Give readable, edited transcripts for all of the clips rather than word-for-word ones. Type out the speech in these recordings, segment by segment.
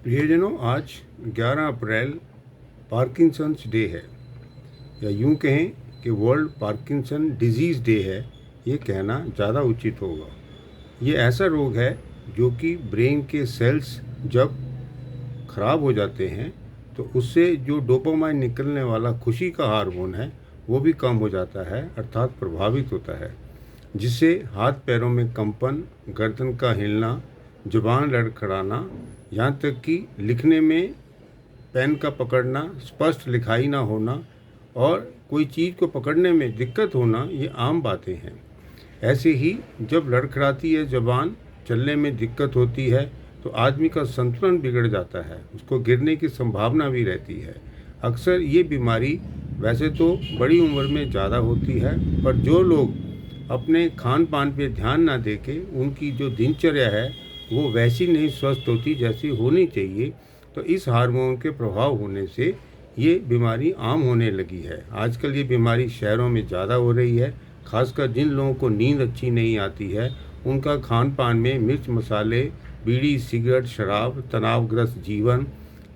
प्रियजनों, आज 11 अप्रैल Parkinson's day है, या यूं कहें कि वर्ल्ड पार्किंसन डिजीज़ डे है। ये कहना ज़्यादा उचित होगा। ये ऐसा रोग है जो कि ब्रेन के सेल्स जब ख़राब हो जाते हैं तो उससे जो डोपामाइन निकलने वाला खुशी का हार्मोन है वो भी कम हो जाता है, अर्थात प्रभावित होता है, जिससे हाथ पैरों में कंपन, गर्दन का हिलना, जुबान लड़खड़ाना, यहाँ तक कि लिखने में पेन का पकड़ना, स्पष्ट लिखाई ना होना और कोई चीज़ को पकड़ने में दिक्कत होना, ये आम बातें हैं। ऐसे ही जब लड़खड़ाती है ज़बान, चलने में दिक्कत होती है तो आदमी का संतुलन बिगड़ जाता है, उसको गिरने की संभावना भी रहती है। अक्सर ये बीमारी वैसे तो बड़ी उम्र में ज़्यादा होती है, पर जो लोग अपने खान पान पे ध्यान ना दे के उनकी जो दिनचर्या है वो वैसी नहीं स्वस्थ होती जैसी होनी चाहिए, तो इस हार्मोन के प्रभाव होने से ये बीमारी आम होने लगी है। आजकल ये बीमारी शहरों में ज़्यादा हो रही है, खासकर जिन लोगों को नींद अच्छी नहीं आती है, उनका खान पान में मिर्च मसाले, बीड़ी, सिगरेट, शराब, तनावग्रस्त जीवन,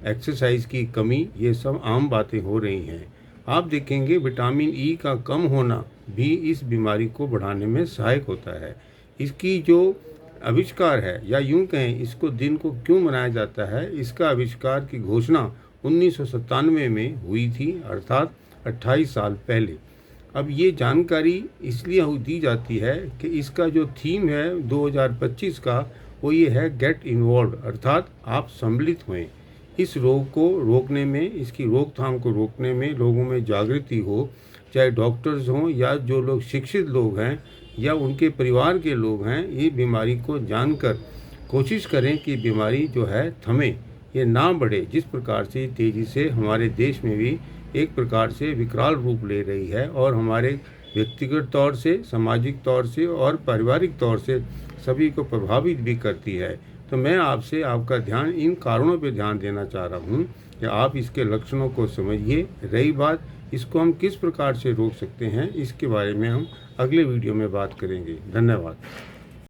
एक्सरसाइज की कमी, ये सब आम बातें हो रही हैं। आप देखेंगे विटामिन ई का कम होना भी इस बीमारी को बढ़ाने में सहायक होता है। इसकी जो आविष्कार है, या यूं कहें इसको दिन को क्यों मनाया जाता है, इसका आविष्कार की घोषणा 1997 में हुई थी, अर्थात 28 साल पहले। अब ये जानकारी इसलिए दी जाती है कि इसका जो थीम है 2025 का, वो ये है गेट इन्वॉल्व, अर्थात आप सम्मिलित हों। इस रोग को रोकने में, इसकी रोकथाम को रोकने में लोगों में जागृति हो, चाहे डॉक्टर्स हों या जो लोग शिक्षित लोग हैं या उनके परिवार के लोग हैं, ये बीमारी को जानकर कोशिश करें कि बीमारी जो है थमे, ये ना बढ़े। जिस प्रकार से तेज़ी से हमारे देश में भी एक प्रकार से विकराल रूप ले रही है और हमारे व्यक्तिगत तौर से, सामाजिक तौर से और पारिवारिक तौर से सभी को प्रभावित भी करती है। तो मैं आपसे आपका ध्यान इन कारणों पर ध्यान देना चाह रहा हूँ कि आप इसके लक्षणों को समझिए। रही बात इसको हम किस प्रकार से रोक सकते हैं, इसके बारे में हम अगले वीडियो में बात करेंगे। धन्यवाद।